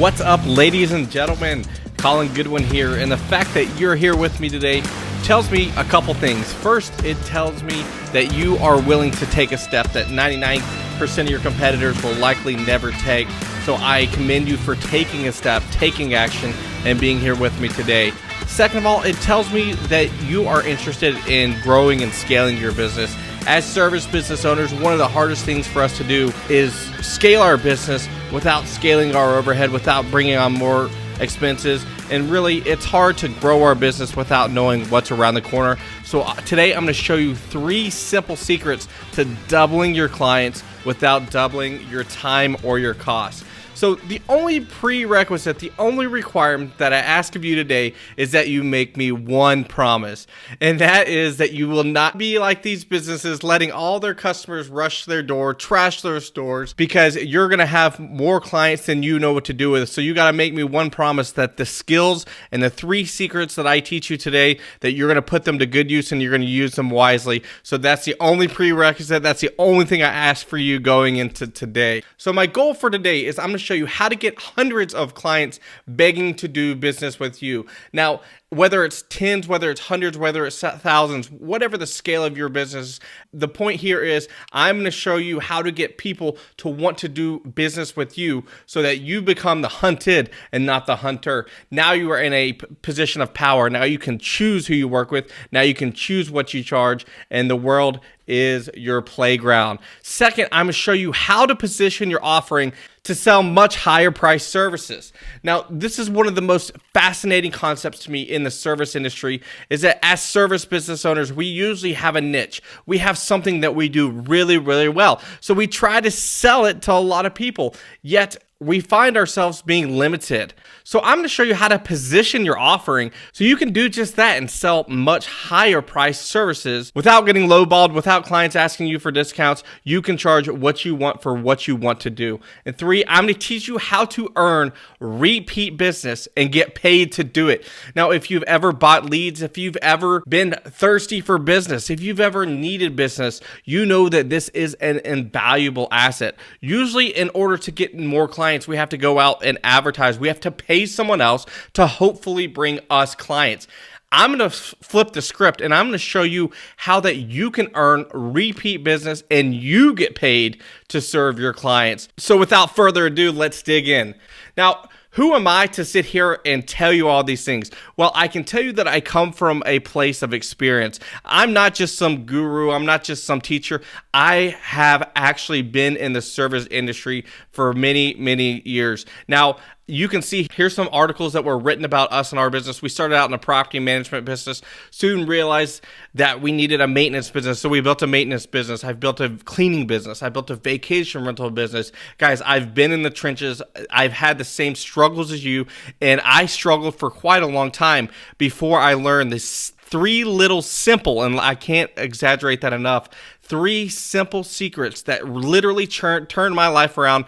What's up, ladies and gentlemen? Colin Goodwin here, and the fact that you're here with me today tells me a couple things. First, it tells me that you are willing to take a step that 99% of your competitors will likely never take. So I commend you for taking a step, taking action, and being here with me today. Second of all, it tells me that you are interested in growing and scaling your business. As service business owners, one of the hardest things for us to do is scale our business without scaling our overhead, without bringing on more expenses. And really, it's hard to grow our business without knowing what's around the corner. So today, I'm going to show you 3 simple secrets to doubling your clients without doubling your time or your costs. So the only prerequisite, the only requirement that I ask of you today is that you make me one promise. And that is that you will not be like these businesses letting all their customers rush to their door, trash their stores, because you're going to have more clients than you know what to do with. So you got to make me one promise that the skills and the 3 secrets that I teach you today, that you're going to put them to good use and you're going to use them wisely. So that's the only prerequisite. That's the only thing I ask for you going into today. So my goal for today is I'm going to show you how to get hundreds of clients begging to do business with you. Now, whether it's tens, whether it's hundreds, whether it's thousands, whatever the scale of your business, the point here is I'm going to show you how to get people to want to do business with you so that you become the hunted and not the hunter. Now you are in a position of power. Now you can choose who you work with. Now you can choose what you charge, and the world is your playground. Second, I'm going to show you how to position your offering to sell much higher priced services. Now, this is one of the most fascinating concepts to me in the service industry, is that as service business owners, we usually have a niche. We have something that we do really, really well. So we try to sell it to a lot of people, yet we find ourselves being limited. So I'm going to show you how to position your offering so you can do just that and sell much higher priced services without getting lowballed, without clients asking you for discounts. You can charge what you want for what you want to do. And 3, I'm going to teach you how to earn repeat business and get paid to do it. Now, if you've ever bought leads, if you've ever been thirsty for business, if you've ever needed business, you know that this is an invaluable asset. Usually, in order to get more clients, we have to go out and advertise. We have to pay someone else to hopefully bring us clients. I'm going to flip the script and I'm going to show you how that you can earn repeat business and you get paid to serve your clients. So without further ado, let's dig in. Now, who am I to sit here and tell you all these things? Well, I can tell you that I come from a place of experience. I'm not just some guru. I'm not just some teacher. I have actually been in the service industry for many, many years. Now, you can see here's some articles that were written about us and our business. We started out in a property management business, soon realized that we needed a maintenance business. So we built a maintenance business. I've built a cleaning business. I built a vacation rental business. Guys, I've been in the trenches. I've had the same struggles as you, and I struggled for quite a long time before I learned this 3 little simple, and I can't exaggerate that enough, 3 simple secrets that literally turned my life around,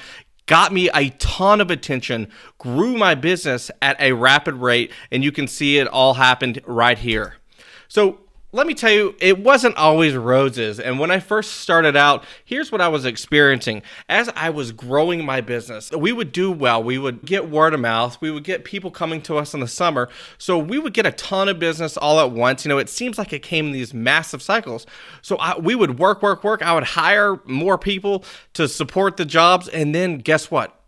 got me a ton of attention, grew my business at a rapid rate, and you can see it all happened right here. So let me tell you, it wasn't always roses. And when I first started out, here's what I was experiencing. As I was growing my business, we would do well. We would get word of mouth. We would get people coming to us in the summer. So we would get a ton of business all at once. You know, it seems like it came in these massive cycles. So we would work. I would hire more people to support the jobs. And then guess what?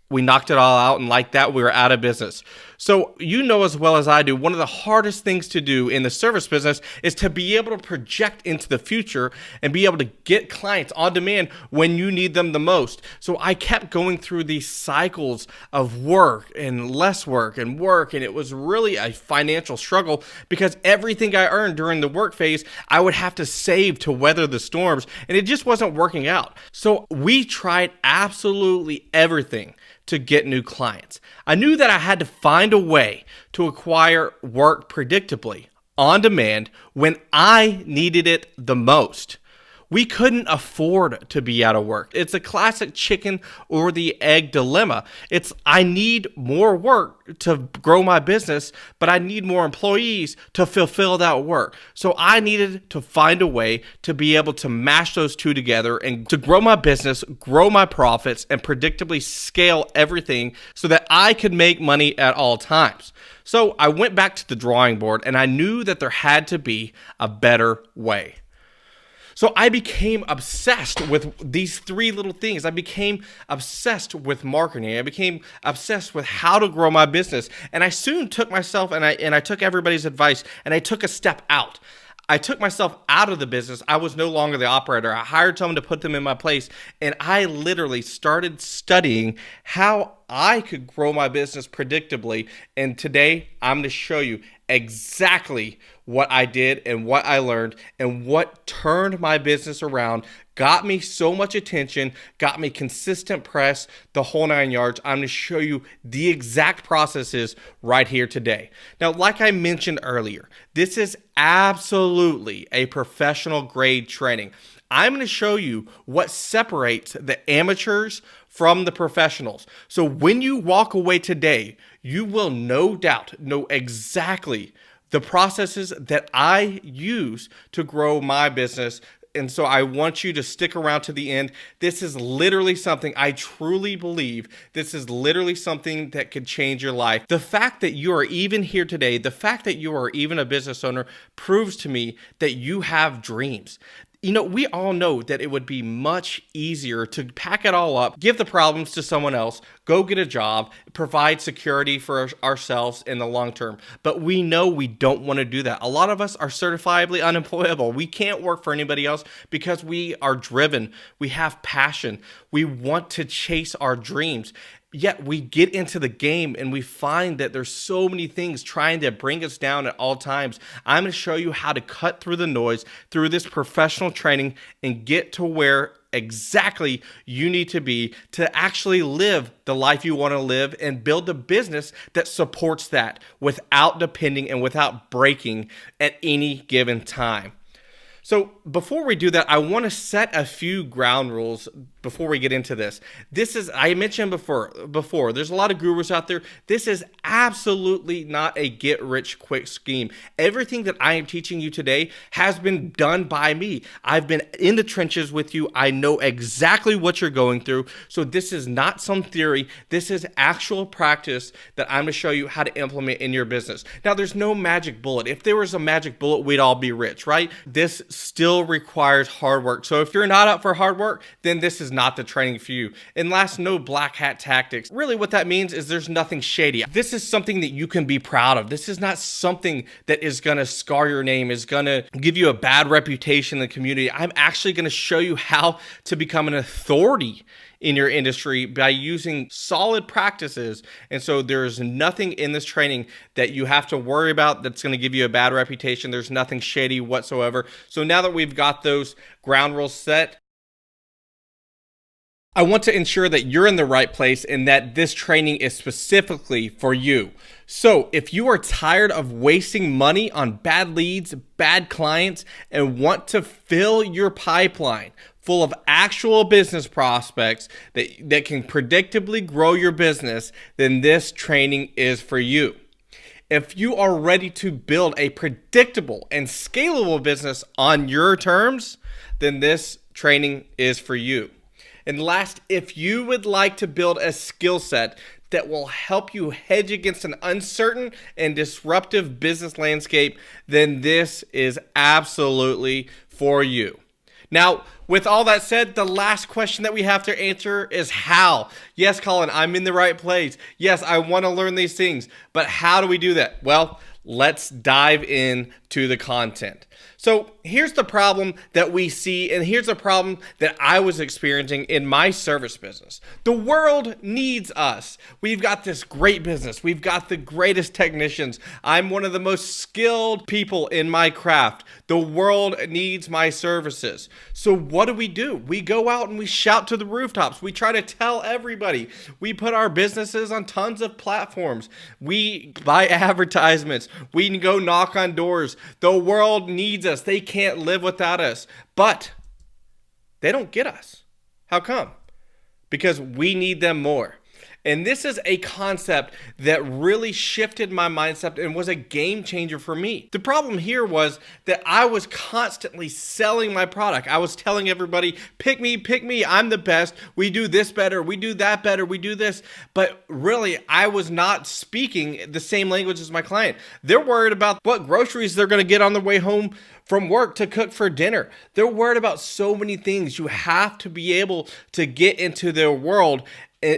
We knocked it all out, and like that, we were out of business. So you know as well as I do, one of the hardest things to do in the service business is to be able to project into the future and be able to get clients on demand when you need them the most. So I kept going through these cycles of work and less work, and it was really a financial struggle because everything I earned during the work phase, I would have to save to weather the storms, and it just wasn't working out. So we tried absolutely everything to get new clients. I knew that I had to find a way to acquire work predictably, on demand, when I needed it the most. We couldn't afford to be out of work. It's a classic chicken or the egg dilemma. It's I need more work to grow my business, but I need more employees to fulfill that work. So I needed to find a way to be able to mash those two together and to grow my business, grow my profits, and predictably scale everything so that I could make money at all times. So I went back to the drawing board and I knew that there had to be a better way. So I became obsessed with these three little things. I became obsessed with marketing. I became obsessed with how to grow my business. And I soon took myself and I took everybody's advice and I took a step out. I took myself out of the business. I was no longer the operator. I hired someone to put them in my place. And I literally started studying how I could grow my business predictably. And today I'm going to show you exactly what I did and what I learned and what turned my business around, got me so much attention, got me consistent press, the whole 9 yards. I'm going to show you the exact processes right here today. Now, like I mentioned earlier, this is absolutely a professional grade training. I'm going to show you what separates the amateurs from the professionals. So when you walk away today, you will no doubt know exactly the processes that I use to grow my business. And so I want you to stick around to the end. This is literally something I truly believe. This is literally something that could change your life. The fact that you are even here today, the fact that you are even a business owner proves to me that you have dreams. You know, we all know that it would be much easier to pack it all up, give the problems to someone else, go get a job, provide security for ourselves in the long term. But we know we don't want to do that. A lot of us are certifiably unemployable. We can't work for anybody else because we are driven. We have passion. We want to chase our dreams. Yet we get into the game and we find that there's so many things trying to bring us down at all times. I'm going to show you how to cut through the noise through this professional training and get to where exactly you need to be to actually live the life you want to live and build a business that supports that without depending and without breaking at any given time. So before we do that, I want to set a few ground rules before we get into this. This is, I mentioned before, there's a lot of gurus out there. This is absolutely not a get rich quick scheme. Everything that I am teaching you today has been done by me. I've been in the trenches with you. I know exactly what you're going through. So this is not some theory. This is actual practice that I'm going to show you how to implement in your business. Now, there's no magic bullet. If there was a magic bullet, we'd all be rich, right? This still requires hard work. So if you're not up for hard work, then this is not the training for you. And last, no black hat tactics. Really what that means is there's nothing shady. This is something that you can be proud of. This is not something that is going to scar your name, is going to give you a bad reputation in the community. I'm actually going to show you how to become an authority in your industry by using solid practices. And so there's nothing in this training that you have to worry about that's going to give you a bad reputation. There's nothing shady whatsoever. So now that we've got those ground rules set, I want to ensure that you're in the right place and that this training is specifically for you. So if you are tired of wasting money on bad leads, bad clients, and want to fill your pipeline full of actual business prospects that can predictably grow your business, then this training is for you. If you are ready to build a predictable and scalable business on your terms, then this training is for you. And last, if you would like to build a skill set that will help you hedge against an uncertain and disruptive business landscape, then this is absolutely for you. Now, with all that said, the last question that we have to answer is how. Yes, Colin, I'm in the right place. Yes, I want to learn these things, but how do we do that? Well, let's dive into the content. So here's the problem that we see, and here's a problem that I was experiencing in my service business. The world needs us. We've got this great business. We've got the greatest technicians. I'm one of the most skilled people in my craft. The world needs my services. So what do? We go out and we shout to the rooftops. We try to tell everybody. We put our businesses on tons of platforms. We buy advertisements. We go knock on doors. The world needs us. They can't live without us. But they don't get us. How come? Because we need them more. And this is a concept that really shifted my mindset and was a game changer for me. The problem here was that I was constantly selling my product. I was telling everybody, pick me, I'm the best. We do this better, we do that better, we do this. But really, I was not speaking the same language as my client. They're worried about what groceries they're gonna get on their way home from work to cook for dinner. They're worried about so many things. You have to be able to get into their world.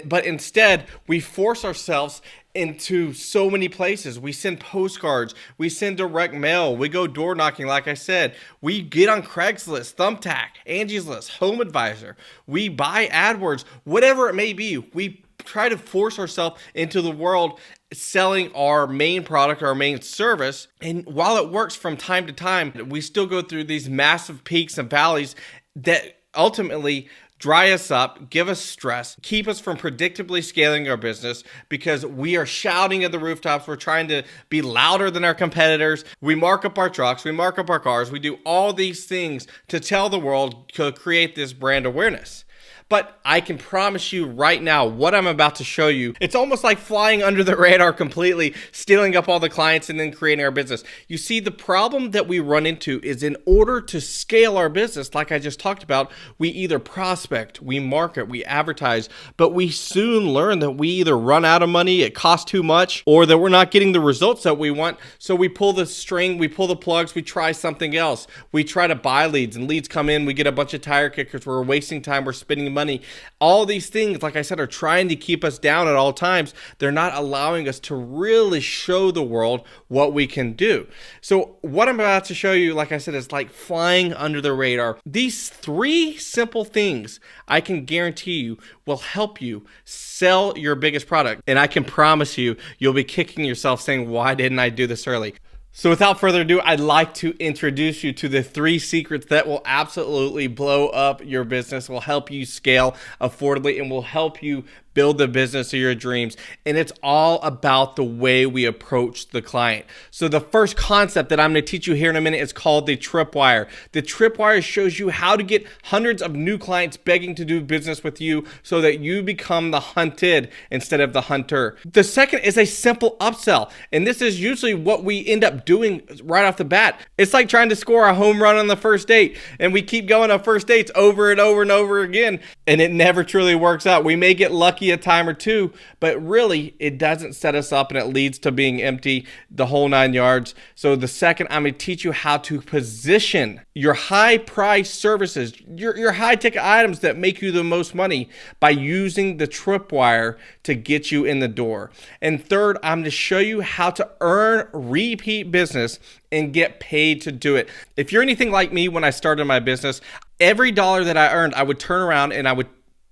But instead, we force ourselves into so many places. We send postcards, we send direct mail, we go door knocking, like I said. We get on Craigslist, Thumbtack, Angie's List, HomeAdvisor. We buy AdWords, whatever it may be. We try to force ourselves into the world selling our main product, our main service. And while it works from time to time, we still go through these massive peaks and valleys that ultimately dry us up, give us stress, keep us from predictably scaling our business because we are shouting at the rooftops. We're trying to be louder than our competitors. We mark up our trucks, we mark up our cars. We do all these things to tell the world, to create this brand awareness. But I can promise you right now, what I'm about to show you, it's almost like flying under the radar completely, stealing up all the clients and then creating our business. You see, the problem that we run into is in order to scale our business, like I just talked about, we either prospect, we market, we advertise, but we soon learn that we either run out of money, it costs too much, or that we're not getting the results that we want. So we pull the string, we pull the plugs, we try something else. We try to buy leads and leads come in, we get a bunch of tire kickers, we're wasting time, we're spending money. All these things, like I said, are trying to keep us down at all times. They're not allowing us to really show the world what we can do. So what I'm about to show you, like I said, is like flying under the radar. These 3 simple things I can guarantee you will help you sell your biggest product. And I can promise you, you'll be kicking yourself saying, why didn't I do this early? So without further ado, I'd like to introduce you to the 3 secrets that will absolutely blow up your business, will help you scale affordably, and will help you build the business of your dreams. And it's all about the way we approach the client. So the first concept that I'm going to teach you here in a minute is called the tripwire. The tripwire shows you how to get hundreds of new clients begging to do business with you so that you become the hunted instead of the hunter. The second is a simple upsell. And this is usually what we end up doing right off the bat. It's like trying to score a home run on the first date. And we keep going on first dates over and over and over again. And it never truly works out. We may get lucky a time or two, but really it doesn't set us up and it leads to being empty, the whole 9 yards. So the second, I'm going to teach you how to position your high price services, your high ticket items that make you the most money by using the tripwire to get you in the door. And third, I'm going to show you how to earn repeat business and get paid to do it. If you're anything like me, when I started my business, every dollar that I earned, I would turn around and I would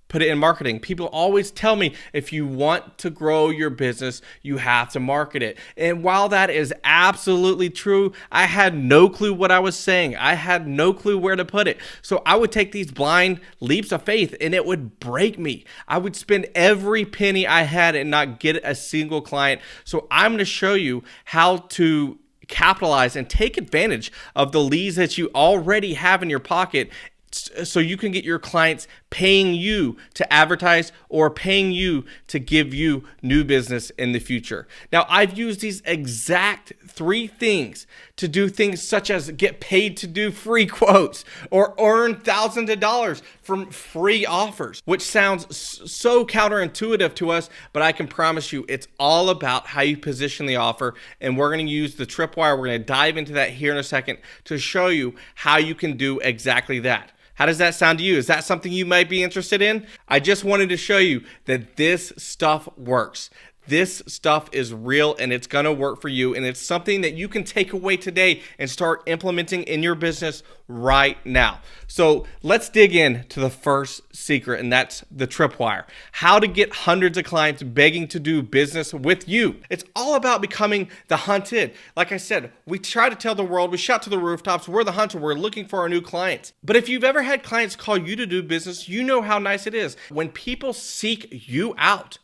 put it in marketing. People always tell me, if you want to grow your business, you have to market it. And while that is absolutely true, I had no clue what I was saying. I had no clue where to put it. So I would take these blind leaps of faith and it would break me. I would spend every penny I had and not get a single client. So I'm going to show you how to capitalize and take advantage of the leads that you already have in your pocket so you can get your clients paying you to advertise or paying you to give you new business in the future. Now, I've used these exact 3 things to do things such as get paid to do free quotes or earn thousands of dollars from free offers, which sounds so counterintuitive to us, but I can promise you it's all about how you position the offer. And we're going to use the tripwire. We're going to dive into that here in a second to show you how you can do exactly that. How does that sound to you? Is that something you might be interested in? I just wanted to show you that this stuff works. This stuff is real and it's gonna work for you, and it's something that you can take away today and start implementing in your business right now. So let's dig in to the first secret, and that's the tripwire. How to get hundreds of clients begging to do business with you. It's all about becoming the hunted. Like I said, we try to tell the world, we shout to the rooftops, we're the hunter, we're looking for our new clients. But if you've ever had clients call you to do business, you know how nice it is. When people seek you out,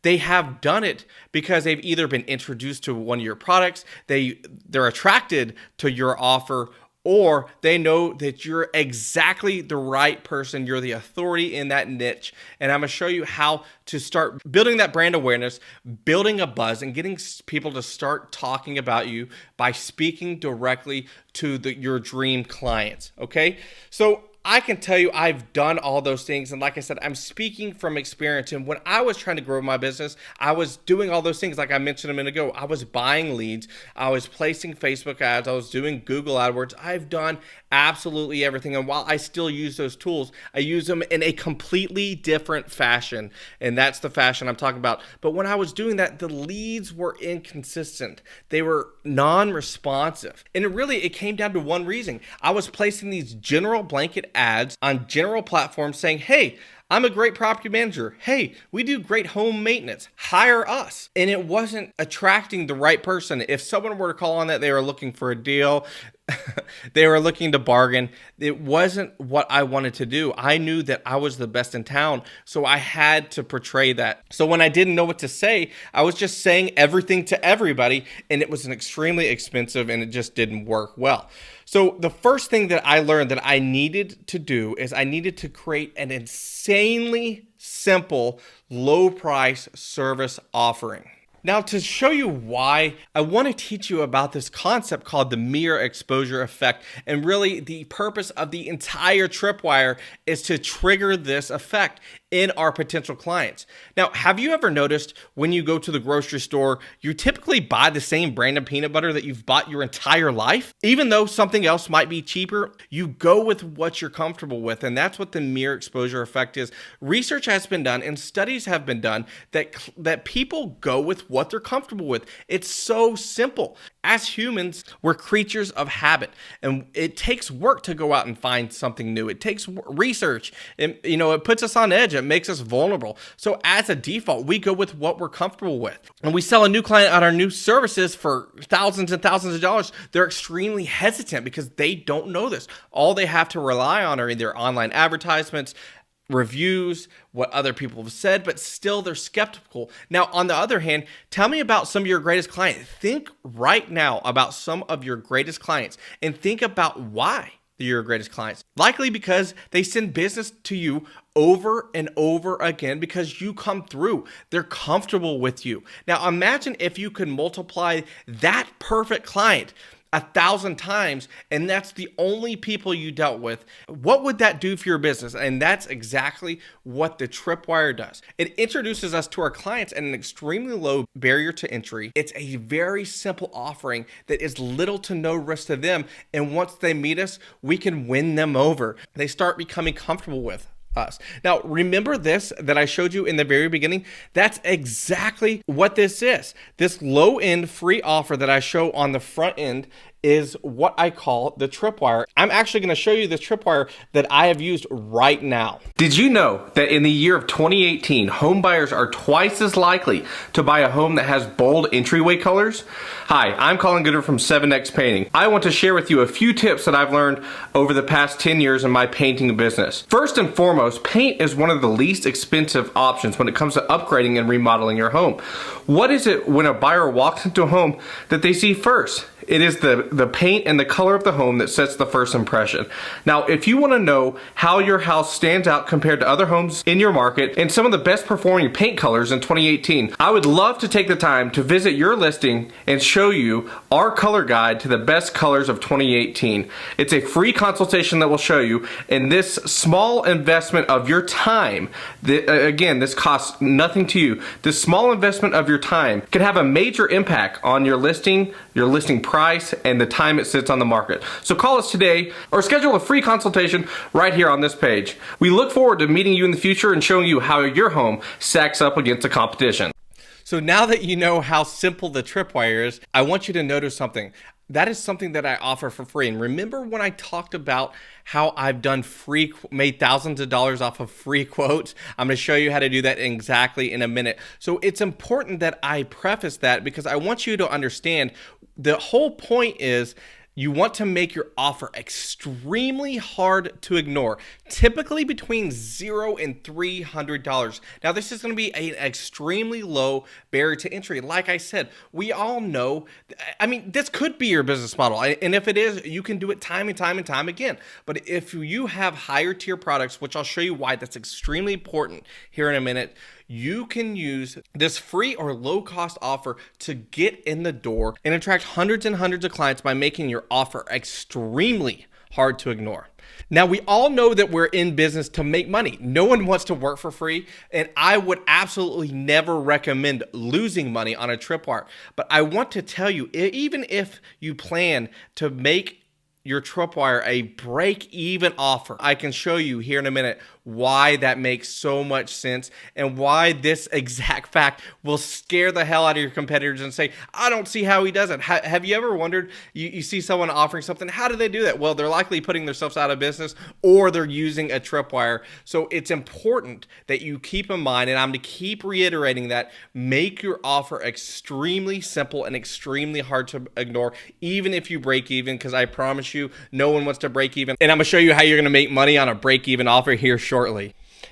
they have done it because they've either been introduced to one of your products, they're attracted to your offer, or they know that you're exactly the right person. You're the authority in that niche. And I'm going to show you how to start building that brand awareness, building a buzz, and getting people to start talking about you by speaking directly to your dream clients. Okay? So I can tell you I've done all those things. And like I said, I'm speaking from experience. And when I was trying to grow my business, I was doing all those things like I mentioned a minute ago. I was buying leads. I was placing Facebook ads. I was doing Google AdWords. I've done absolutely everything. And while I still use those tools, I use them in a completely different fashion. And that's the fashion I'm talking about. But when I was doing that, the leads were inconsistent. They were non-responsive. And it came down to one reason. I was placing these general blanket ads on general platforms saying, hey, I'm a great property manager. Hey, we do great home maintenance. Hire us. And it wasn't attracting the right person. If someone were to call on that, they were looking for a deal. They were looking to bargain. It wasn't what I wanted to do. I knew that I was the best in town, so I had to portray that. So when I didn't know what to say, I was just saying everything to everybody, and it was an extremely expensive, and it just didn't work well. So the first thing that I learned that I needed to do is I needed to create an insanely simple, low-price service offering. Now, to show you why, I want to teach you about this concept called the mere exposure effect. And really, the purpose of the entire tripwire is to trigger this effect in our potential clients. Now, have you ever noticed when you go to the grocery store, you typically buy the same brand of peanut butter that you've bought your entire life? Even though something else might be cheaper, you go with what you're comfortable with. And that's what the mere exposure effect is. Research has been done and studies have been done that people go with what they're comfortable with. It's so simple. As humans, we're creatures of habit, and it takes work to go out and find something new. It takes research, and it puts us on edge. It makes us vulnerable. So as a default, we go with what we're comfortable with. When we sell a new client on our new services for thousands and thousands of dollars, they're extremely hesitant because they don't know this. All they have to rely on are either online advertisements, reviews, what other people have said, but still they're skeptical. Now, on the other hand, tell me about some of your greatest clients. Think right now about some of your greatest clients and think about why they're your greatest clients. Likely because they send business to you over and over again because you come through. They're comfortable with you. Now, imagine if you could multiply that perfect client 1,000 times, and that's the only people you dealt with. What would that do for your business? And that's exactly what the tripwire does. It introduces us to our clients at an extremely low barrier to entry. It's a very simple offering that is little to no risk to them. And once they meet us, we can win them over. They start becoming comfortable with us. Now, remember this that I showed you in the very beginning? That's exactly what this is. This low-end free offer that I show on the front end is what I call the tripwire. I'm actually going to show you the tripwire that I have used right now. Did you know that in the year of 2018, home buyers are twice as likely to buy a home that has bold entryway colors? Hi, I'm Colin Gooder from 7X Painting. I want to share with you a few tips that I've learned over the past 10 years in my painting business. First and foremost, paint is one of the least expensive options when it comes to upgrading and remodeling your home. What is it when a buyer walks into a home that they see first? It is the paint and the color of the home that sets the first impression. Now, if you want to know how your house stands out compared to other homes in your market and some of the best performing paint colors in 2018, I would love to take the time to visit your listing and show you our color guide to the best colors of 2018. It's a free consultation that will show you, and this small investment of your time, again, this costs nothing to you. This small investment of your time can have a major impact on your listing price, and the time it sits on the market. So call us today or schedule a free consultation right here on this page. We look forward to meeting you in the future and showing you how your home stacks up against the competition. So now that you know how simple the tripwire is, I want you to notice something. That is something that I offer for free. And remember when I talked about how I've made thousands of dollars off of free quotes? I'm going to show you how to do that exactly in a minute. So it's important that I preface that because I want you to understand the whole point is You want to make your offer extremely hard to ignore, typically between $0 and $300. Now, this is going to be an extremely low barrier to entry. Like I said, we all know, this could be your business model. And if it is, you can do it time and time and time again. But if you have higher tier products, which I'll show you why that's extremely important here in a minute, you can use this free or low cost offer to get in the door and attract hundreds and hundreds of clients by making your offer extremely hard to ignore. Now, we all know that we're in business to make money. No one wants to work for free, and I would absolutely never recommend losing money on a tripwire. But I want to tell you, even if you plan to make your tripwire a break-even offer, I can show you here in a minute why that makes so much sense and why this exact fact will scare the hell out of your competitors and say, I don't see how he does it. Have you ever wondered, you see someone offering something, how do they do that? Well, they're likely putting themselves out of business or they're using a tripwire. So it's important that you keep in mind, and I'm going to keep reiterating that, make your offer extremely simple and extremely hard to ignore, even if you break even, because I promise you, no one wants to break even. And I'm going to show you how you're going to make money on a break-even offer here shortly.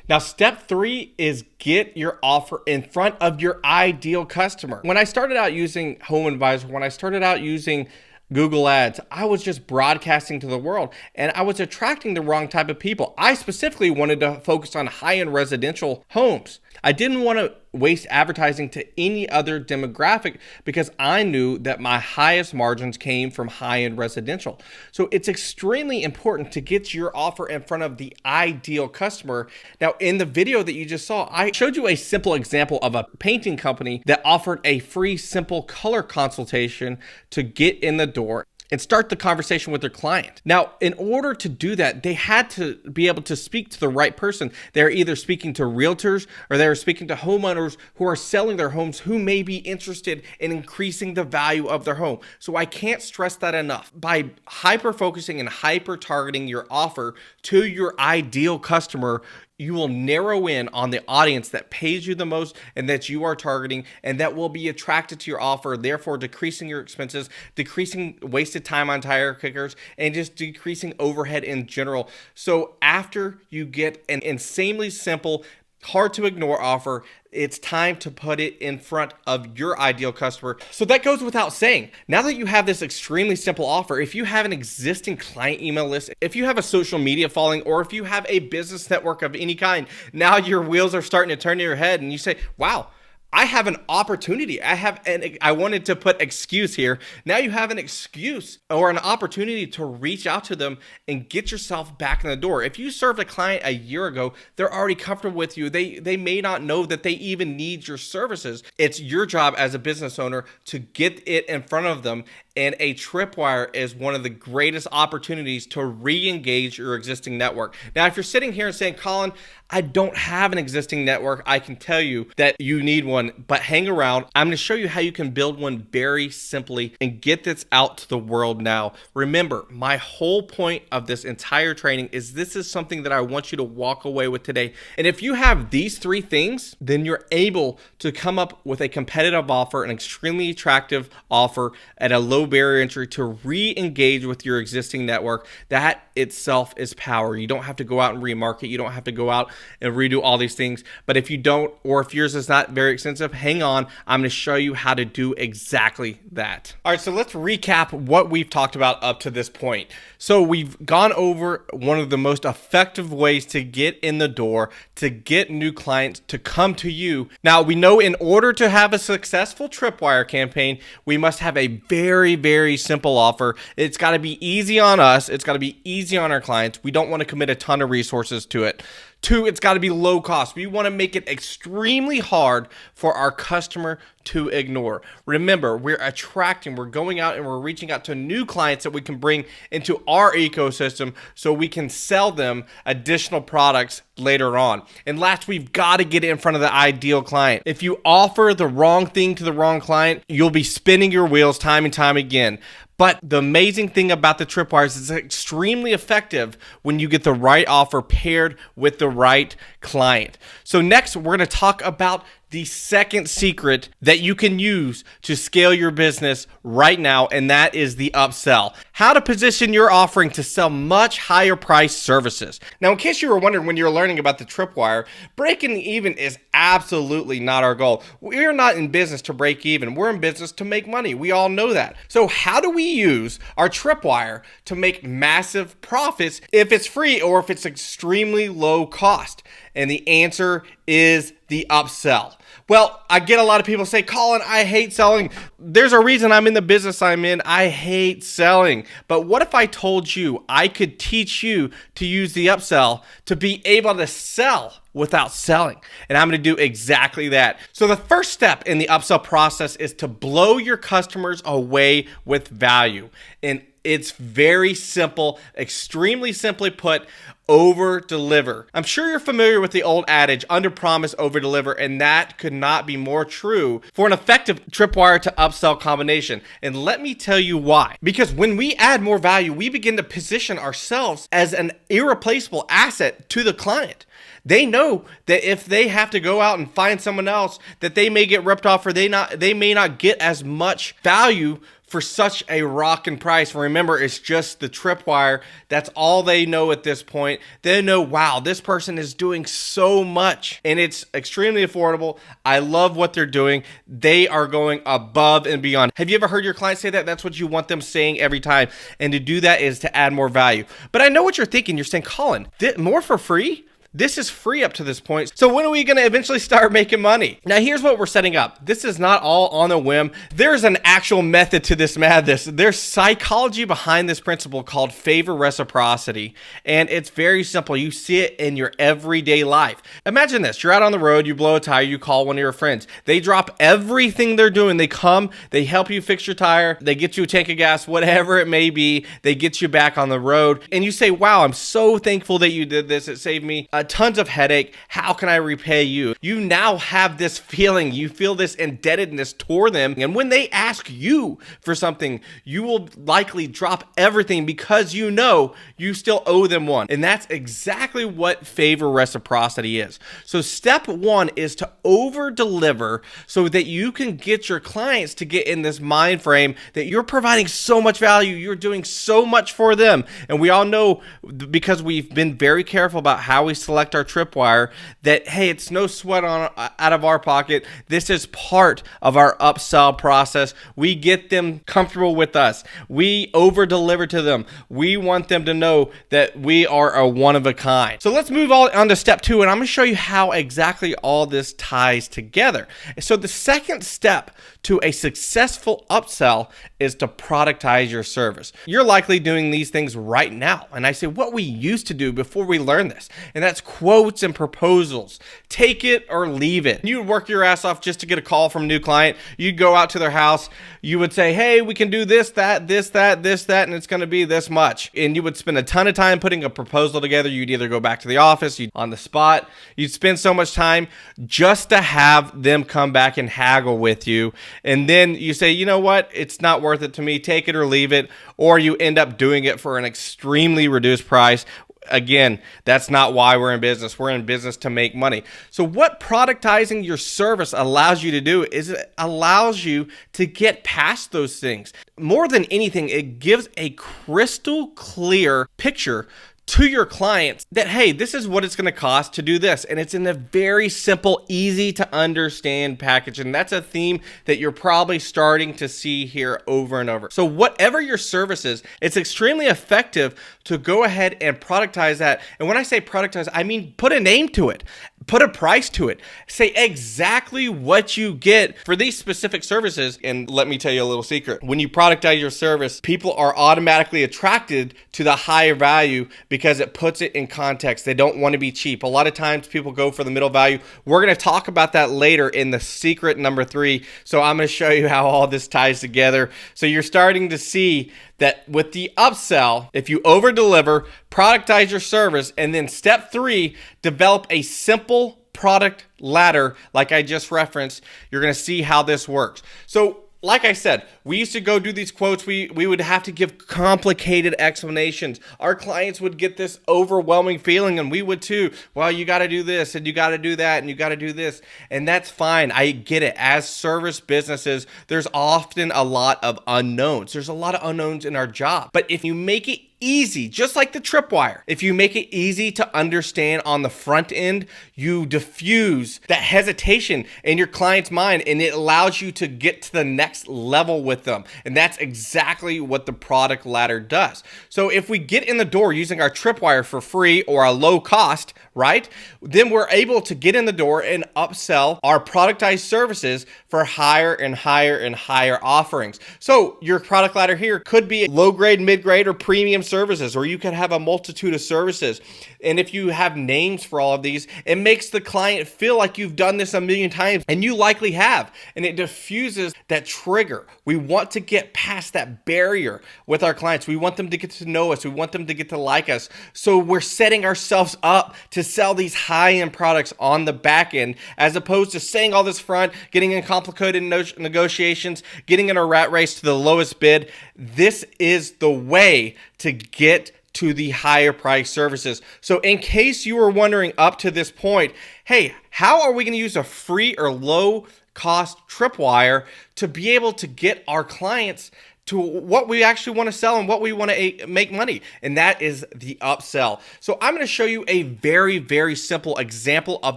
Now, step 3 is get your offer in front of your ideal customer. When I started out using HomeAdvisor, when I started out using Google Ads, I was just broadcasting to the world and I was attracting the wrong type of people. I specifically wanted to focus on high-end residential homes. I didn't want to waste advertising to any other demographic because I knew that my highest margins came from high-end residential. So it's extremely important to get your offer in front of the ideal customer. Now, in the video that you just saw, I showed you a simple example of a painting company that offered a free simple color consultation to get in the door and start the conversation with their client. Now, in order to do that, they had to be able to speak to the right person. They're either speaking to realtors or they're speaking to homeowners who are selling their homes who may be interested in increasing the value of their home. So I can't stress that enough. By hyper-focusing and hyper-targeting your offer to your ideal customer, you will narrow in on the audience that pays you the most and that you are targeting and that will be attracted to your offer, therefore decreasing your expenses, decreasing wasted time on tire kickers, and just decreasing overhead in general. So after you get an insanely simple, hard to ignore offer, it's time to put it in front of your ideal customer. So that goes without saying. Now that you have this extremely simple offer, if you have an existing client email list, if you have a social media following, or if you have a business network of any kind, now your wheels are starting to turn in your head and you say, wow, I have an opportunity. I wanted to put excuse here. Now you have an excuse or an opportunity to reach out to them and get yourself back in the door. If you served a client a year ago, they're already comfortable with you. They may not know that they even need your services. It's your job as a business owner to get it in front of them. And a tripwire is one of the greatest opportunities to re-engage your existing network. Now, if you're sitting here and saying, Colin, I don't have an existing network, I can tell you that you need one, but hang around. I'm going to show you how you can build one very simply and get this out to the world now. Remember, my whole point of this entire training is this is something that I want you to walk away with today. And if you have these 3 things, then you're able to come up with a competitive offer, an extremely attractive offer at a low barrier entry to re-engage with your existing network. That itself is power. You don't have to go out and remarket. You don't have to go out and redo all these things. But if you don't, or if yours is not very extensive, hang on. I'm going to show you how to do exactly that. All right, so let's recap what we've talked about up to this point. So we've gone over one of the most effective ways to get in the door, to get new clients to come to you. Now, we know in order to have a successful tripwire campaign, we must have a very simple offer. It's got to be easy on us. It's got to be easy on our clients. We don't want to commit a ton of resources to it. 2, it's got to be low cost. We want to make it extremely hard for our customer to ignore. Remember, we're going out and we're reaching out to new clients that we can bring into our ecosystem so we can sell them additional products later on. And last, we've got to get it in front of the ideal client. If you offer the wrong thing to the wrong client, you'll be spinning your wheels time and time again. But the amazing thing about the tripwires is it's extremely effective when you get the right offer paired with the right client. So next, we're going to talk about the second secret that you can use to scale your business right now, and that is the upsell. How to position your offering to sell much higher priced services. Now, in case you were wondering when you're learning about the tripwire, breaking even is absolutely not our goal. We're not in business to break even. We're in business to make money. We all know that. So how do we use our tripwire to make massive profits if it's free or if it's extremely low cost? And the answer is the upsell. Well, I get a lot of people say, Colin, I hate selling. There's a reason I'm in the business I'm in. I hate selling. But what if I told you I could teach you to use the upsell to be able to sell without selling? And I'm going to do exactly that. So the first step in the upsell process is to blow your customers away with value. And it's very simple, extremely simply put, over deliver. I'm sure you're familiar with the old adage, under promise, over deliver, and that could not be more true for an effective tripwire to upsell combination. And let me tell you why. Because when we add more value, we begin to position ourselves as an irreplaceable asset to the client. They know that if they have to go out and find someone else, that they may get ripped off or they may not get as much value for such a rockin' price. Remember, it's just the tripwire. That's all they know at this point. They know, wow, this person is doing so much and it's extremely affordable. I love what they're doing. They are going above and beyond. Have you ever heard your client say that? That's what you want them saying every time. And to do that is to add more value. But I know what you're thinking. You're saying, Colin, more for free? This is free up to this point. So when are we going to eventually start making money? Now, here's what we're setting up. This is not all on a whim. There's an actual method to this madness. There's psychology behind this principle called favor reciprocity. And it's very simple. You see it in your everyday life. Imagine this. You're out on the road. You blow a tire. You call one of your friends. They drop everything they're doing. They come. They help you fix your tire. They get you a tank of gas, whatever it may be. They get you back on the road. And you say, wow, I'm so thankful that you did this. It saved me tons of headache. How can I repay you? You now have this feeling. You feel this indebtedness toward them. And when they ask you for something, you will likely drop everything because you know you still owe them one. And that's exactly what favor reciprocity is. So step one is to over deliver so that you can get your clients to get in this mind frame that you're providing so much value. You're doing so much for them. And we all know, because we've been very careful about how we select our tripwire, that, hey, it's no sweat out of our pocket. This is part of our upsell process. We get them comfortable with us. We over deliver to them. We want them to know that we are a one of a kind. So let's move on to step two, and I'm going to show you how exactly all this ties together. So the second step to a successful upsell is to productize your service. You're likely doing these things right now. And I say what we used to do before we learned this, and that's quotes and proposals. Take it or leave it. You would work your ass off just to get a call from a new client. You'd go out to their house. You would say, hey, we can do this, that, this, that, this, that, and it's going to be this much. And you would spend a ton of time putting a proposal together. You'd either go back to the office, on the spot. You'd spend so much time just to have them come back and haggle with you. And then you say, you know what? It's not worth it to me. Take it or leave it. Or you end up doing it for an extremely reduced price. Again, that's not why we're in business. We're in business to make money. So what productizing your service allows you to do is it allows you to get past those things. More than anything, it gives a crystal clear picture to your clients that, hey, this is what it's going to cost to do this. And it's in a very simple, easy to understand package. And that's a theme that you're probably starting to see here over and over. So whatever your service is, it's extremely effective to go ahead and productize that. And when I say productize, I mean put a name to it. Put a price to it. Say exactly what you get for these specific services. And let me tell you a little secret. When you productize your service, people are automatically attracted to the higher value because it puts it in context. They don't want to be cheap. A lot of times people go for the middle value. We're going to talk about that later in the secret number 3. So I'm going to show you how all this ties together. So you're starting to see that with the upsell, if you over deliver, productize your service, and then step 3, develop a simple product ladder like I just referenced, you're going to see how this works. So like I said, we used to go do these quotes. We would have to give complicated explanations. Our clients would get this overwhelming feeling, and we would too. Well, you got to do this, and you got to do that, and you got to do this. And that's fine. I get it. As service businesses, there's often a lot of unknowns. There's a lot of unknowns in our job. But if you make it easy, just like the tripwire, if you make it easy to understand on the front end, you diffuse that hesitation in your client's mind, and it allows you to get to the next level with them. And that's exactly what the product ladder does. So if we get in the door using our tripwire for free or a low cost, right, then we're able to get in the door and upsell our productized services for higher and higher and higher offerings. So your product ladder here could be low grade, mid grade, or premium services, or you can have a multitude of services. And if you have names for all of these, it makes the client feel like you've done this a million times, and you likely have, and it diffuses that trigger. We want to get past that barrier with our clients. We want them to get to know us. We want them to get to like us. So we're setting ourselves up to sell these high-end products on the back end, as opposed to saying all this front, getting in complicated negotiations, getting in a rat race to the lowest bid. This is the way to get to the higher price services. So in case you were wondering up to this point, hey, how are we going to use a free or low cost tripwire to be able to get our clients to what we actually want to sell and what we want to make money? And that is the upsell. So I'm going to show you a very, very simple example of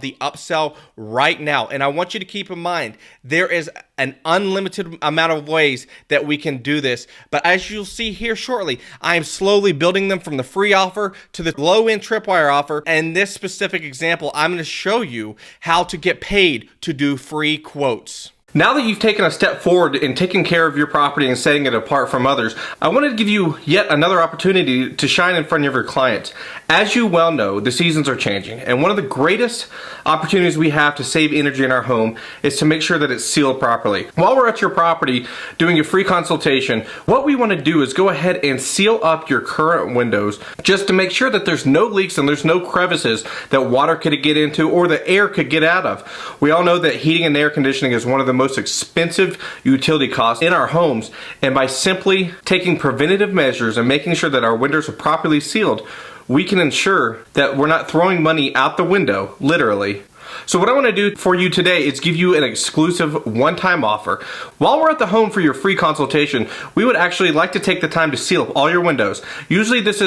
the upsell right now. And I want you to keep in mind, there is an unlimited amount of ways that we can do this. But as you'll see here shortly, I am slowly building them from the free offer to the low-end tripwire offer. And this specific example, I'm going to show you how to get paid to do free quotes. Now that you've taken a step forward in taking care of your property and setting it apart from others, I wanted to give you yet another opportunity to shine in front of your clients. As you well know, the seasons are changing, and one of the greatest opportunities we have to save energy in our home is to make sure that it's sealed properly. While we're at your property doing a free consultation, what we want to do is go ahead and seal up your current windows just to make sure that there's no leaks and there's no crevices that water could get into or the air could get out of. We all know that heating and air conditioning is one of the most expensive utility costs in our homes, and by simply taking preventative measures and making sure that our windows are properly sealed, we can ensure that we're not throwing money out the window, literally. So what I want to do for you today is give you an exclusive one-time offer. While we're at the home for your free consultation, we would actually like to take the time to seal up all your windows. Usually this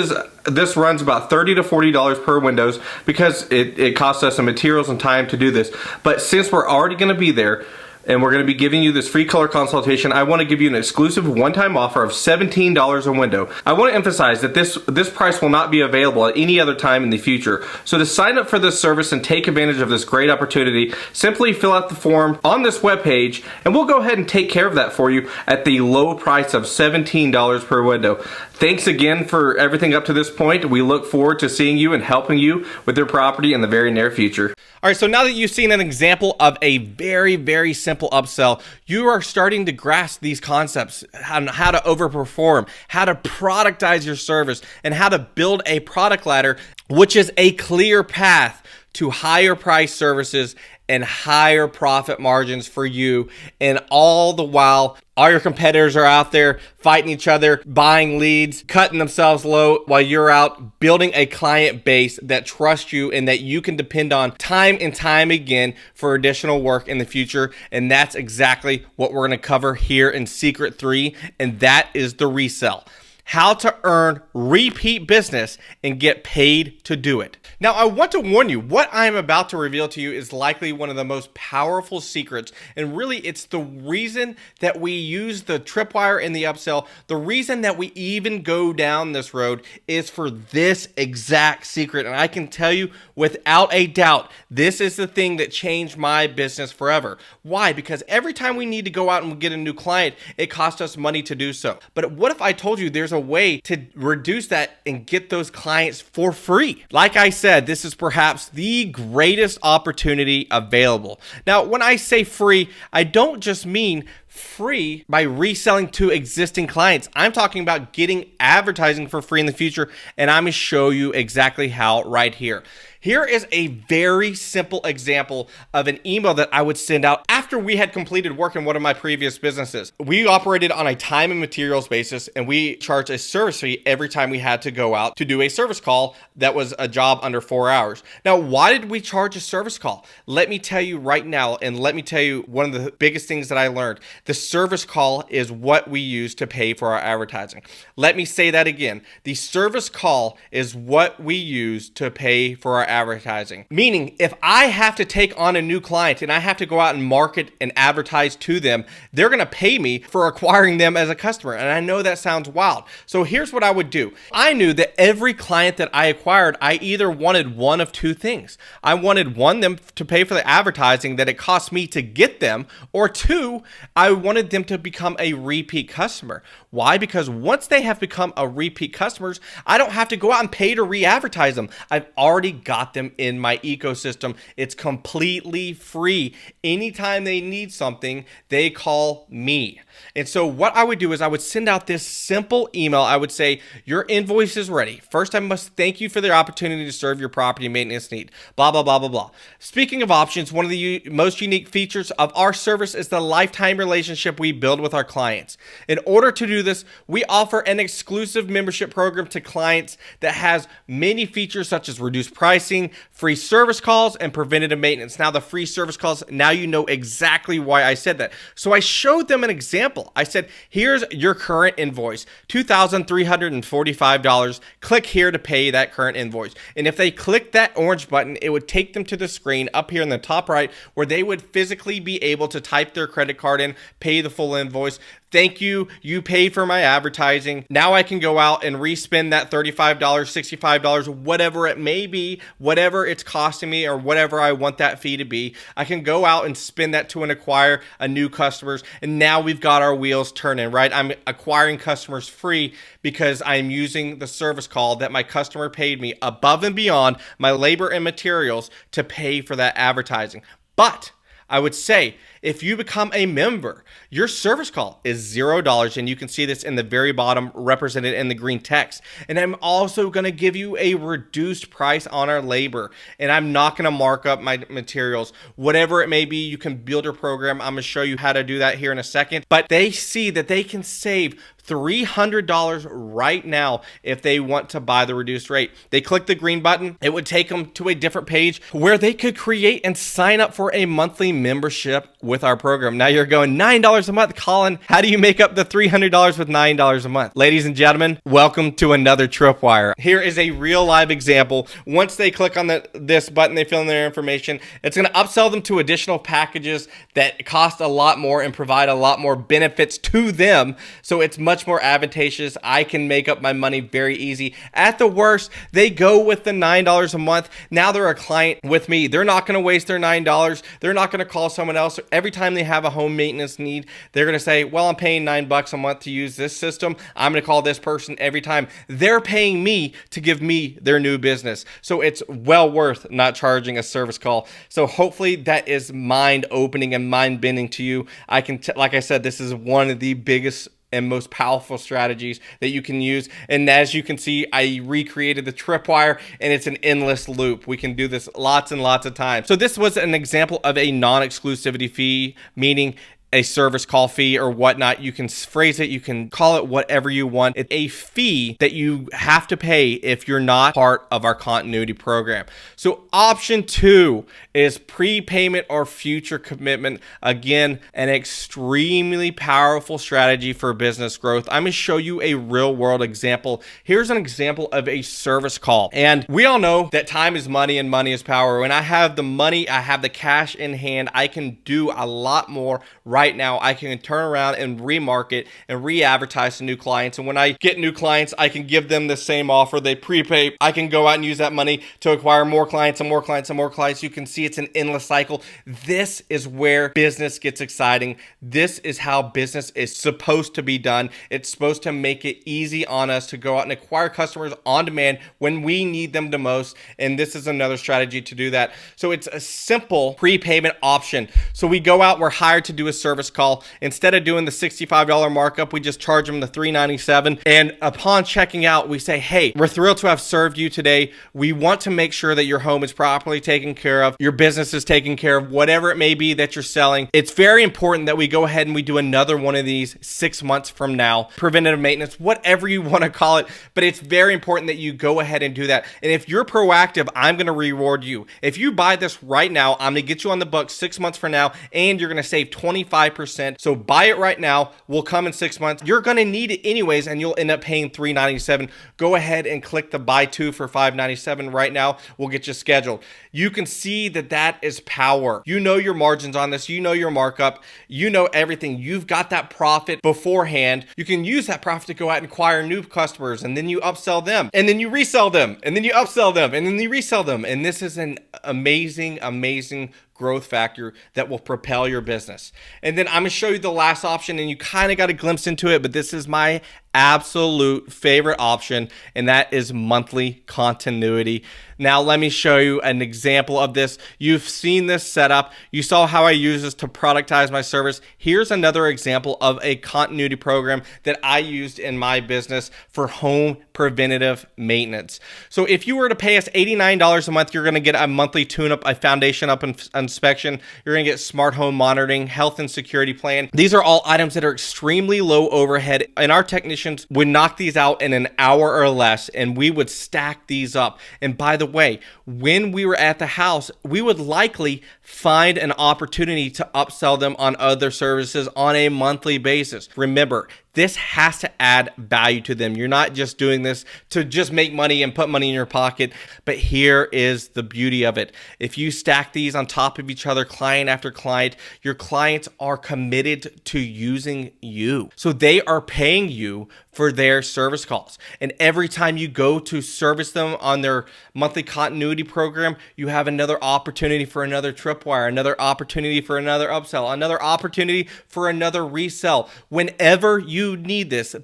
runs about $30 to $40 per windows because it costs us some materials and time to do this. But since we're already going to be there, and we're going to be giving you this free color consultation, I want to give you an exclusive one-time offer of $17 a window. I want to emphasize that this price will not be available at any other time in the future. So to sign up for this service and take advantage of this great opportunity, simply fill out the form on this webpage, and we'll go ahead and take care of that for you at the low price of $17 per window. Thanks again for everything up to this point. We look forward to seeing you and helping you with your property in the very near future. All right, so now that you've seen an example of a very, very simple upsell, you are starting to grasp these concepts on how to overperform, how to productize your service, and how to build a product ladder, which is a clear path to higher price services and higher profit margins for you. And all the while, all your competitors are out there fighting each other, buying leads, cutting themselves low, while you're out building a client base that trusts you and that you can depend on time and time again for additional work in the future. And that's exactly what we're going to cover here in Secret 3, and that is the resell. How to earn repeat business and get paid to do it. Now, I want to warn you, what I'm about to reveal to you is likely one of the most powerful secrets, and really it's the reason that we use the tripwire in the upsell. The reason that we even go down this road is for this exact secret, and I can tell you without a doubt, this is the thing that changed my business forever. Why? Because every time we need to go out and get a new client, it costs us money to do so. But what if I told you there's a way to reduce that and get those clients for free? Like I said, this is perhaps the greatest opportunity available. Now, when I say free, I don't just mean free by reselling to existing clients. I'm talking about getting advertising for free in the future, and I'm going to show you exactly how right here. Here is a very simple example of an email that I would send out after we had completed work in one of my previous businesses. We operated on a time and materials basis, and we charged a service fee every time we had to go out to do a service call that was a job under 4 hours. Now, why did we charge a service call? Let me tell you right now, and let me tell you one of the biggest things that I learned. The service call is what we use to pay for our advertising. Let me say that again. The service call is what we use to pay for our advertising. Meaning, if I have to take on a new client and I have to go out and market and advertise to them, they're going to pay me for acquiring them as a customer. And I know that sounds wild. So here's what I would do. I knew that every client that I acquired, I either wanted one of two things. I wanted one, them to pay for the advertising that it cost me to get them, or two, I wanted them to become a repeat customer. Why? Because once they have become a repeat customers, I don't have to go out and pay to re-advertise them. I've already got them in my ecosystem. It's completely free. Anytime they need something, they call me. And so what I would do is I would send out this simple email. I would say, your invoice is ready. First, I must thank you for the opportunity to serve your property maintenance need. Blah, blah, blah, blah, blah. Speaking of options, one of the most unique features of our service is the lifetime relationship we build with our clients. In order to do this, we offer an exclusive membership program to clients that has many features such as reduced pricing, free service calls, and preventative maintenance. Now, the free service calls, now you know exactly why I said that. So I showed them an example. I said, here's your current invoice, $2,345. Click here to pay that current invoice. And if they click that orange button, it would take them to the screen up here in the top right where they would physically be able to type their credit card in, pay the full invoice. Thank you. You paid for my advertising. Now I can go out and respend that $35, $65, whatever it may be, whatever it's costing me or whatever I want that fee to be. I can go out and spend that to acquire a new customers. And now we've got our wheels turning, right? I'm acquiring customers free because I'm using the service call that my customer paid me above and beyond my labor and materials to pay for that advertising. But I would say, if you become a member, your service call is $0, and you can see this in the very bottom represented in the green text. And I'm also going to give you a reduced price on our labor, and I'm not going to mark up my materials. Whatever it may be, you can build your program. I'm going to show you how to do that here in a second. But they see that they can save $300 right now if they want to buy the reduced rate. They click the green button. It would take them to a different page where they could create and sign up for a monthly membership with our program. Now you're going, $9 a month, Colin. How do you make up the $300 with $9 a month? Ladies and gentlemen, welcome to another Tripwire. Here is a real live example. Once they click on this button, they fill in their information. It's going to upsell them to additional packages that cost a lot more and provide a lot more benefits to them. So it's much more advantageous. I can make up my money very easy. At the worst, they go with the $9 a month. Now they're a client with me. They're not going to waste their $9. They're not going to call someone else. Every time they have a home maintenance need, they're going to say, well, I'm paying $9 a month to use this system. I'm going to call this person every time. They're paying me to give me their new business. So it's well worth not charging a service call. So hopefully that is mind opening and mind bending to you. Like I said, this is one of the biggest and most powerful strategies that you can use. And as you can see, I recreated the Tripwire, and it's an endless loop. We can do this lots and lots of times. So this was an example of a non-exclusivity fee, meaning a service call fee or whatnot. You can phrase it, you can call it whatever you want. It's a fee that you have to pay if you're not part of our continuity program. So option 2 is prepayment or future commitment. Again, an extremely powerful strategy for business growth. I'm going to show you a real world example. Here's an example of a service call. And we all know that time is money and money is power. When I have the money, I have the cash in hand, I can do a lot more right now. I can turn around and remarket and re-advertise to new clients. And when I get new clients, I can give them the same offer. They prepay. I can go out and use that money to acquire more clients and more clients and more clients. You can see it's an endless cycle. This is where business gets exciting. This is how business is supposed to be done. It's supposed to make it easy on us to go out and acquire customers on demand when we need them the most. And this is another strategy to do that. So it's a simple prepayment option. So we go out, we're hired to do a service service call. Instead of doing the $65 markup, we just charge them the $397. And upon checking out, we say, hey, we're thrilled to have served you today. We want to make sure that your home is properly taken care of, your business is taken care of, whatever it may be that you're selling. It's very important that we go ahead and we do another one of these 6 months from now, preventative maintenance, whatever you want to call it. But it's very important that you go ahead and do that. And if you're proactive, I'm going to reward you. If you buy this right now, I'm going to get you on the books 6 months from now, and you're going to save 25%. So buy it right now. We'll come in 6 months. You're going to need it anyways, and you'll end up paying $397. Go ahead and click the buy two for $597 right now. We'll get you scheduled. You can see that that is power. You know your margins on this. You know your markup. You know everything. You've got that profit beforehand. You can use that profit to go out and acquire new customers, and then you upsell them, and then you resell them, and then you upsell them, and then you resell them. And this is an amazing, amazing growth factor that will propel your business. And then I'm going to show you the last option, and you kind of got a glimpse into it, but this is my absolute favorite option, and that is monthly continuity. Now let me show you an example of this. You've seen this setup. You saw how I use this to productize my service. Here's another example of a continuity program that I used in my business for home preventative maintenance. So if you were to pay us $89 a month, you're going to get a monthly tune-up, a foundation up inspection. You're going to get smart home monitoring, health and security plan. These are all items that are extremely low overhead, and our technicians would knock these out in an hour or less, and we would stack these up. And by the way, when we were at the house, we would likely find an opportunity to upsell them on other services on a monthly basis. Remember, this has to add value to them. You're not just doing this to just make money and put money in your pocket. But here is the beauty of it. If you stack these on top of each other, client after client, your clients are committed to using you. So they are paying you for their service calls. And every time you go to service them on their monthly continuity program, you have another opportunity for another tripwire, another opportunity for another upsell, another opportunity for another resell. Whenever you need this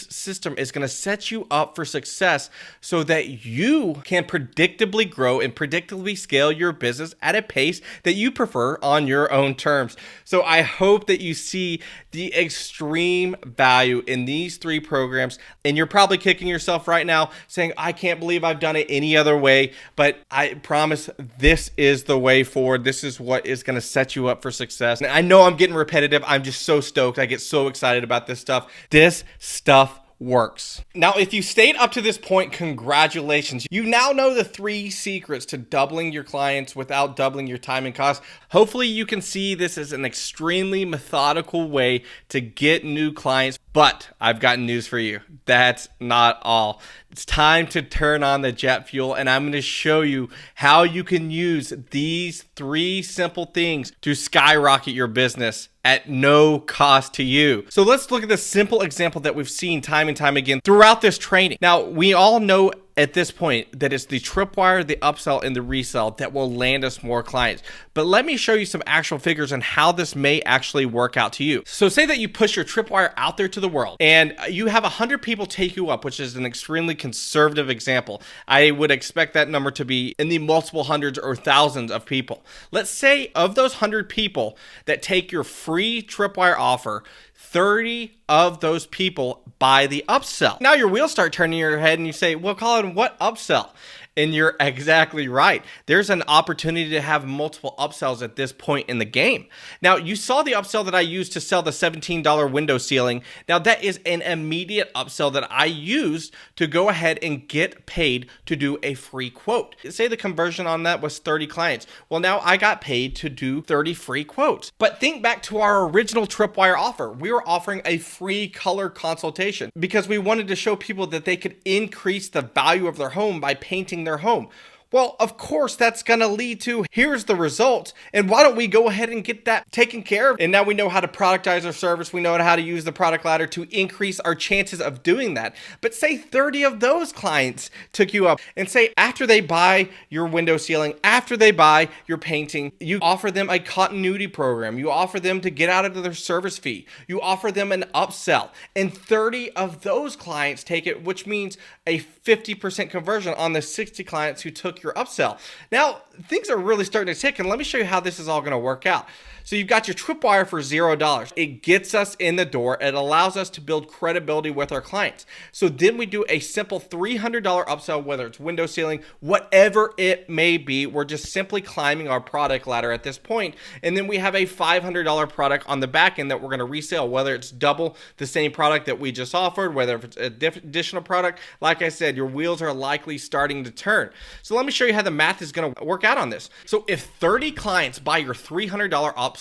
system is going to set you up for success so that you can predictably grow and predictably scale your business at a pace that you prefer on your own terms. So I hope that you see the extreme value in these three programs, and you're probably kicking yourself right now saying, I can't believe I've done it any other way, but I promise this is the way forward. This is what is going to set you up for success. And I know I'm getting repetitive. I'm just so stoked. I get so excited about this stuff. This stuff works. Now, if you stayed up to this point, congratulations. You now know the 3 secrets to doubling your clients without doubling your time and cost. Hopefully you can see this as an extremely methodical way to get new clients. But I've got news for you. That's not all. It's time to turn on the jet fuel, and I'm going to show you how you can use these 3 simple things to skyrocket your business at no cost to you. So let's look at this simple example that we've seen time and time again throughout this training. Now, we all know at this point that it's the tripwire, the upsell, and the resell that will land us more clients. But let me show you some actual figures on how this may actually work out to you. So say that you push your tripwire out there to the world and you have 100 people take you up, which is an extremely conservative example. I would expect that number to be in the multiple hundreds or thousands of people. Let's say of those 100 people that take your free tripwire offer, 30 of those people buy the upsell. Now your wheels start turning in your head and you say, well, Colin, what upsell? And you're exactly right. There's an opportunity to have multiple upsells at this point in the game. Now, you saw the upsell that I used to sell the $17 window ceiling. Now, that is an immediate upsell that I used to go ahead and get paid to do a free quote. Say the conversion on that was 30 clients. Well, now I got paid to do 30 free quotes. But think back to our original tripwire offer. We were offering a free color consultation because we wanted to show people that they could increase the value of their home by painting their home. Well, of course, that's going to lead to here's the result. And why don't we go ahead and get that taken care of? And now we know how to productize our service. We know how to use the product ladder to increase our chances of doing that. But say 30 of those clients took you up, and say after they buy your window sealing, after they buy your painting, you offer them a continuity program. You offer them to get out of their service fee. You offer them an upsell. And 30 of those clients take it, which means a 50% conversion on the 60 clients who took with your upsell. Now, things are really starting to tick, and let me show you how this is all going to work out. So you've got your tripwire for $0. It gets us in the door. It allows us to build credibility with our clients. So then we do a simple $300 upsell, whether it's window sealing, whatever it may be. We're just simply climbing our product ladder at this point. And then we have a $500 product on the back end that we're going to resell, whether it's double the same product that we just offered, whether it's an additional product. Like I said, your wheels are likely starting to turn. So let me show you how the math is going to work out on this. So if 30 clients buy your $300 upsell,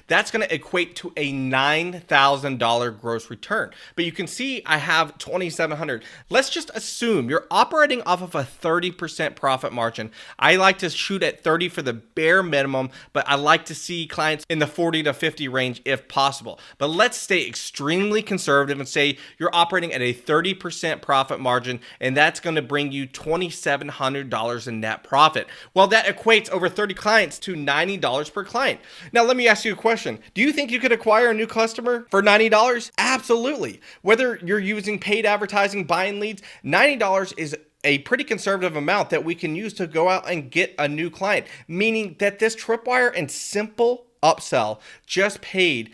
that's going to equate to a $9,000 gross return. But you can see I have 2,700. Let's just assume you're operating off of a 30% profit margin. I like to shoot at 30 for the bare minimum, but I like to see clients in the 40 to 50 range if possible. But let's stay extremely conservative and say you're operating at a 30% profit margin, and that's going to bring you $2,700 in net profit. Well, that equates over 30 clients to $90 per client. Now, let me ask you a question. Do you think you could acquire a new customer for $90? Absolutely. Whether you're using paid advertising, buying leads, $90 is a pretty conservative amount that we can use to go out and get a new client, meaning that this tripwire and simple upsell just paid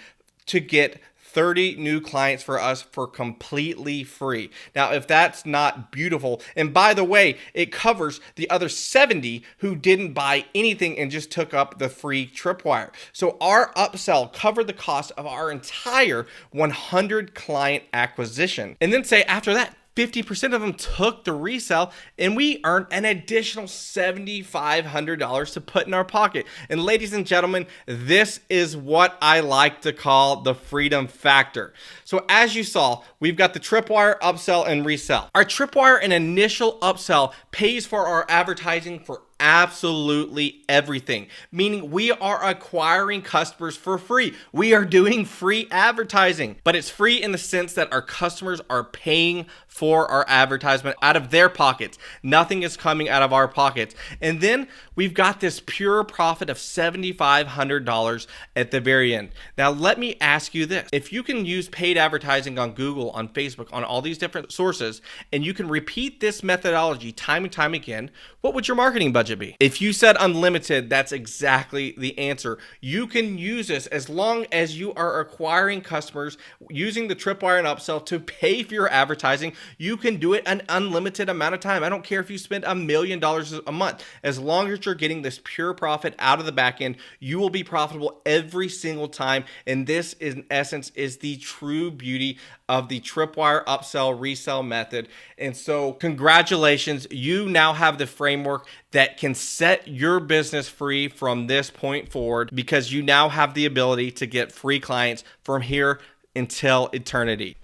to get 30 new clients for us for completely free. Now, if that's not beautiful, and by the way, it covers the other 70 who didn't buy anything and just took up the free tripwire. So our upsell covered the cost of our entire 100 client acquisition. And then say after that, 50% of them took the resell, and we earned an additional $7,500 to put in our pocket. And ladies and gentlemen, this is what I like to call the freedom factor. So as you saw, we've got the tripwire, upsell, and resell. Our tripwire and initial upsell pays for our advertising for absolutely everything, meaning we are acquiring customers for free. We are doing free advertising, but it's free in the sense that our customers are paying for our advertisement out of their pockets. Nothing is coming out of our pockets. And then we've got this pure profit of $7,500 at the very end. Now, let me ask you this. If you can use paid advertising on Google, on Facebook, on all these different sources, and you can repeat this methodology time and time again, what would your marketing budget be? If you said unlimited, that's exactly the answer. You can use this as long as you are acquiring customers using the tripwire and upsell to pay for your advertising. You can do it an unlimited amount of time. I don't care if you spend $1 million a month. As long as you're getting this pure profit out of the back end, you will be profitable every single time. And this, in essence, is the true beauty of the tripwire upsell resell method. And so congratulations, you now have the framework that can set your business free from this point forward, because you now have the ability to get free clients from here until eternity.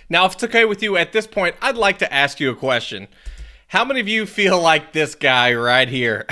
Now, if it's okay with you at this point, I'd like to ask you a question. How many of you feel like this guy right here?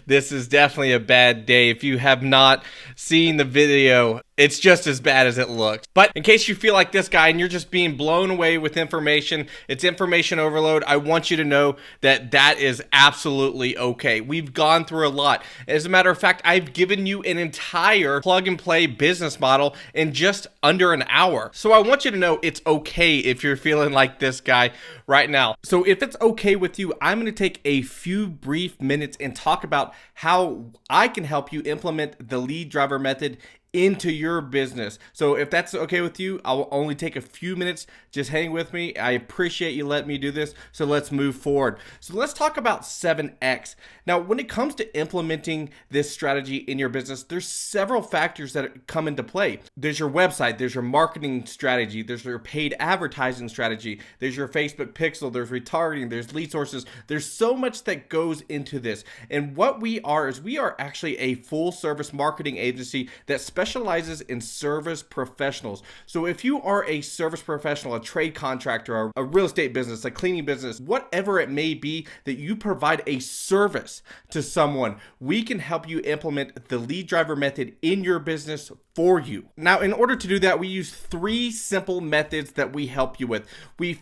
This is definitely a bad day. If you have not seen the video, it's just as bad as it looks. But in case you feel like this guy and you're just being blown away with information, it's information overload, I want you to know that that is absolutely okay. We've gone through a lot. As a matter of fact, I've given you an entire plug and play business model in just under an hour. So I want you to know it's okay if you're feeling like this guy right now. So if it's okay with you, I'm going to take a few brief minutes and talk about how I can help you implement the Leaddriver method into your business. So if that's okay with you, I'll only take a few minutes. Just hang with me. I appreciate you letting me do this. So let's move forward. So let's talk about 7X. Now, when it comes to implementing this strategy in your business, there's several factors that come into play. There's your website, there's your marketing strategy, there's your paid advertising strategy, there's your Facebook pixel, there's retargeting, there's lead sources. There's so much that goes into this. And what we are is we are actually a full service marketing agency that specializes in service professionals. So if you are a service professional, a trade contractor, or a real estate business, a cleaning business, whatever it may be that you provide a service to someone, we can help you implement the Leaddriver method in your business for you. Now, in order to do that, we use 3 simple methods that we help you with. We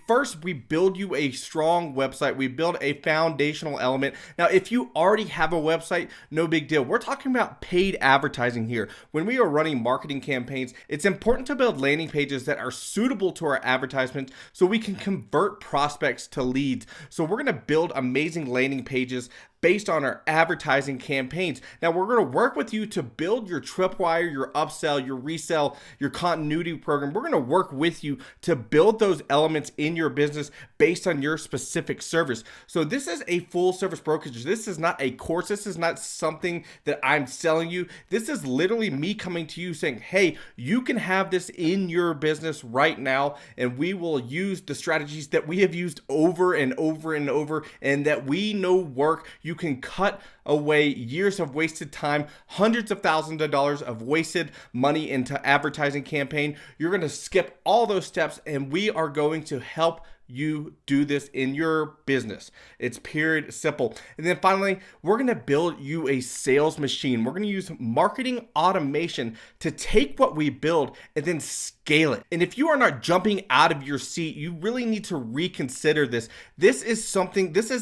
build you a strong website. We build a foundational element. Now, if you already have a website, no big deal. We're talking about paid advertising here. When we are running marketing campaigns, it's important to build landing pages that are suitable to our advertisements so we can convert prospects to leads. So we're going to build amazing landing pages based on our advertising campaigns. Now, we're going to work with you to build your tripwire, your upsell, your resell, your continuity program. We're going to work with you to build those elements in your business based on your specific service. So this is a full service brokerage. This is not a course. This is not something that I'm selling you. This is literally me coming to you saying, hey, you can have this in your business right now, and we will use the strategies that we have used over and over and over and that we know work. You can cut away years of wasted time, hundreds of thousands of dollars of wasted money into advertising campaign. You're going to skip all those steps, and we are going to help you do this in your business. It's period simple. And then finally, we're going to build you a sales machine. We're going to use marketing automation to take what we build and then scale it. And if you are not jumping out of your seat, you really need to reconsider this. This is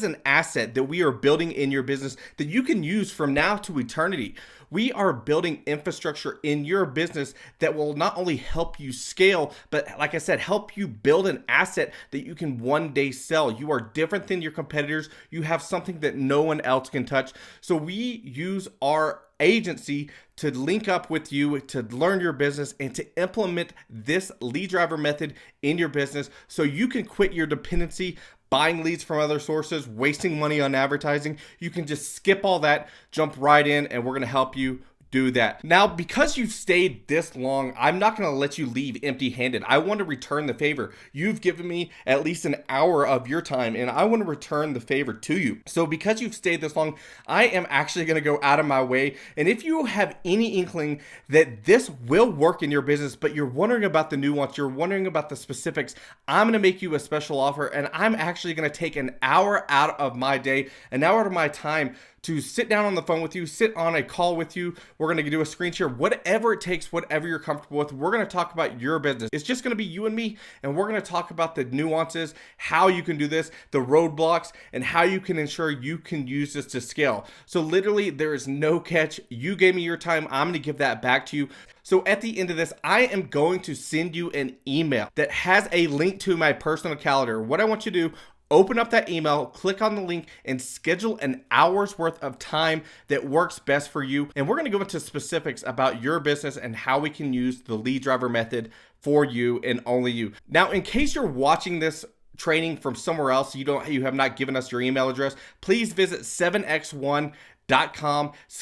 an asset that we are building in your business that you can use from now to eternity. We are building infrastructure in your business that will not only help you scale, but like I said, help you build an asset that you can one day sell. You are different than your competitors. You have something that no one else can touch. So we use our agency to link up with you to learn your business and to implement this Leaddriver method in your business so you can quit your dependency, buying leads from other sources, wasting money on advertising. You can just skip all that, jump right in, and we're going to help you do that. Now, because you've stayed this long, I'm not going to let you leave empty-handed. I want to return the favor. You've given me at least an hour of your time, and I want to return the favor to you. So because you've stayed this long, I am actually going to go out of my way. And if you have any inkling that this will work in your business, but you're wondering about the nuance, you're wondering about the specifics, I'm going to make you a special offer, and I'm actually going to take an hour out of my day, an hour out of my time to sit down on the phone with you, sit on a call with you. We're going to do a screen share, whatever it takes, whatever you're comfortable with. We're going to talk about your business. It's just going to be you and me, and we're going to talk about the nuances, how you can do this, the roadblocks, and how you can ensure you can use this to scale. So literally, there is no catch. You gave me your time. I'm going to give that back to you. So at the end of this, I am going to send you an email that has a link to my personal calendar. What I want you to do, open up that email, click on the link, and schedule an hour's worth of time that works best for you. And we're going to go into specifics about your business and how we can use the Leaddriver method for you and only you. Now, in case you're watching this training from somewhere else, you have not given us your email address, please visit 7x1.com.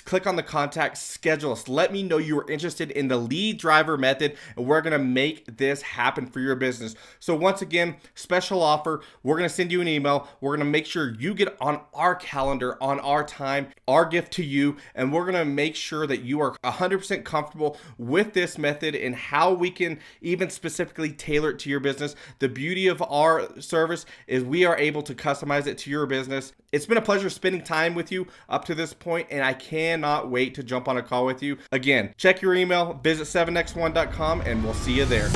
Click on the contact, schedule us. Let me know you are interested in the Leaddriver method, and we're going to make this happen for your business. So once again, special offer. We're going to send you an email. We're going to make sure you get on our calendar, on our time, our gift to you, and we're going to make sure that you are 100% comfortable with this method and how we can even specifically tailor it to your business. The beauty of our service is we are able to customize it to your business. It's been a pleasure spending time with you up to this point, and I cannot wait to jump on a call with you. Again, check your email, visit 7x1.com, and we'll see you there.